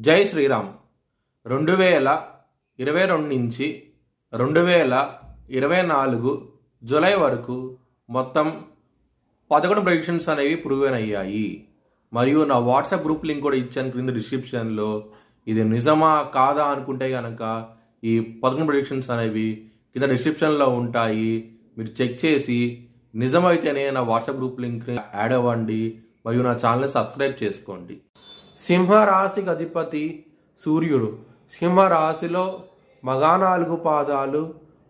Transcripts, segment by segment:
జై శ్రీరామ్. 2022 నుంచి 2024 జూలై వరకు మొత్తం 11 ప్రెడిక్షన్స్ అనేవి ప్రూవెన్ అయ్యాయి. మరియు నా వాట్సాప్ గ్రూప్ లింక్ కూడా ఇచ్చాను క్రింద డిస్క్రిప్షన్లో. ఇది నిజమా కాదా అనుకుంటే కనుక ఈ 11 ప్రెడిక్షన్స్ అనేవి కింద డిస్క్రిప్షన్లో ఉంటాయి. మీరు చెక్ చేసి నిజమైతేనే నా వాట్సాప్ గ్రూప్ లింక్ యాడ్ అవ్వండి మరియు నా ఛానల్ని సబ్స్క్రైబ్ చేసుకోండి. సింహరాశికి అధిపతి సూర్యుడు. సింహరాశిలో మగా 4 పాదాలు,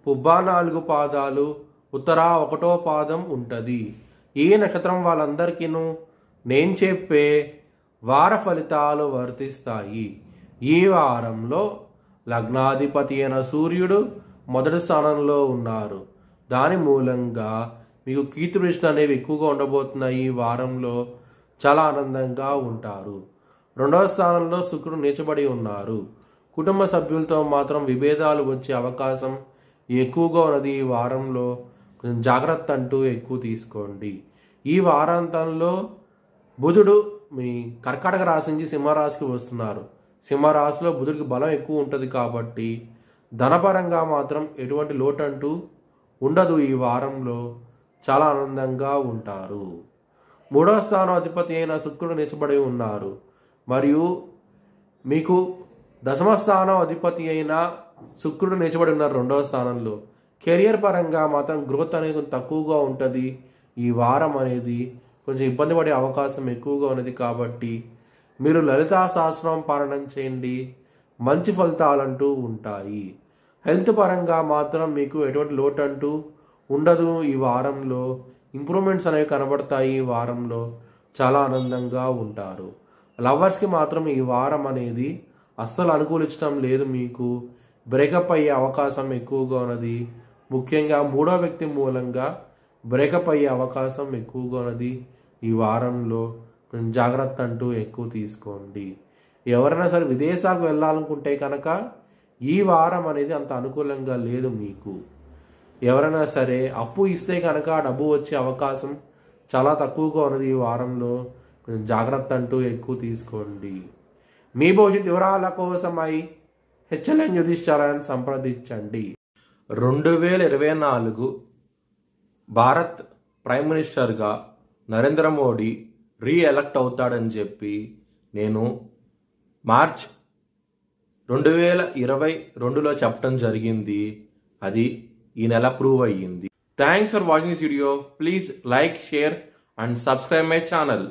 పుబ్బా 4 పాదాలు, ఉత్తరా 1వ పాదం ఉంటుంది. ఈ నక్షత్రం వాళ్ళందరికీను నేను చెప్పే వార ఫలితాలు వర్తిస్తాయి. ఈ వారంలో లగ్నాధిపతి అయిన సూర్యుడు మొదటి స్థానంలో ఉన్నారు. దాని మూలంగా మీకు కీర్తి ప్రతిష్టలు అనేవి ఎక్కువగా ఉండబోతున్నాయి. ఈ వారంలో చాలా ఆనందంగా ఉంటారు. 2వ స్థానంలో శుక్రుడు నీచబడి ఉన్నారు. కుటుంబ సభ్యులతో మాత్రం విభేదాలు వచ్చే అవకాశం ఎక్కువగా ఉన్నది. ఈ వారంలో కొంచెం జాగ్రత్త అంటూ ఎక్కువ తీసుకోండి. ఈ వారాంతంలో బుధుడు మీ కర్కాటక రాశి నుంచి సింహరాశికి వస్తున్నారు. సింహరాశిలో బుధుడికి బలం ఎక్కువ ఉంటుంది కాబట్టి ధనపరంగా మాత్రం ఎటువంటి లోటు అంటూ ఉండదు. ఈ వారంలో చాలా ఆనందంగా ఉంటారు. 3వ స్థానం అధిపతి అయిన శుక్రుడు నీచబడి ఉన్నారు. మరియు మీకు 10వ స్థానం అధిపతి అయిన శుక్రుడు నీచబడి ఉన్నారు 2వ స్థానంలో. కెరియర్ పరంగా మాత్రం గ్రోత్ అనేది కొంచెం తక్కువగా ఉంటుంది. ఈ వారం అనేది కొంచెం ఇబ్బంది పడే అవకాశం ఎక్కువగా ఉన్నది కాబట్టి మీరు లలితా సహస్రం పారాయణం చేయండి. మంచి ఫలితాలంటూ ఉంటాయి. హెల్త్ పరంగా మాత్రం మీకు ఎటువంటి లోటు అంటూ ఉండదు. ఈ వారంలో ఇంప్రూవ్మెంట్స్ అనేవి కనబడతాయి. ఈ వారంలో చాలా ఆనందంగా ఉంటారు. లవర్స్కి మాత్రం ఈ వారం అనేది అస్సలు అనుకూలించడం లేదు. మీకు బ్రేకప్ అయ్యే అవకాశం ఎక్కువగా ఉన్నది. ముఖ్యంగా 3వ వ్యక్తి మూలంగా బ్రేకప్ అయ్యే అవకాశం ఎక్కువగా ఉన్నది. ఈ వారంలో కొంచెం జాగ్రత్త అంటూ ఎక్కువ తీసుకోండి. ఎవరైనా సరే విదేశాలకు వెళ్ళాలనుకుంటే కనుక ఈ వారం అనేది అంత అనుకూలంగా లేదు. మీకు ఎవరైనా సరే అప్పు ఇస్తే కనుక డబ్బు వచ్చే అవకాశం చాలా తక్కువగా ఉన్నది. ఈ వారంలో కొంచెం జాగ్రత్త అంటూ ఎక్కువ తీసుకోండి. మీ భవిష్యత్ వివరాల కోసమై హెచ్ఎల్ఎన్ జ్యోతిష్యాలను సంప్రదించండి. 2024 భారత్ ప్రైమ్ మినిస్టర్గా నరేంద్ర మోడీ రీఎలక్ట్ అవుతాడని చెప్పి నేను మార్చ్ 2022లో చెప్పడం జరిగింది. అది ఈ నెల ప్రూవ్ అయ్యింది. Thanks for watching this video. Please like, share and subscribe my channel.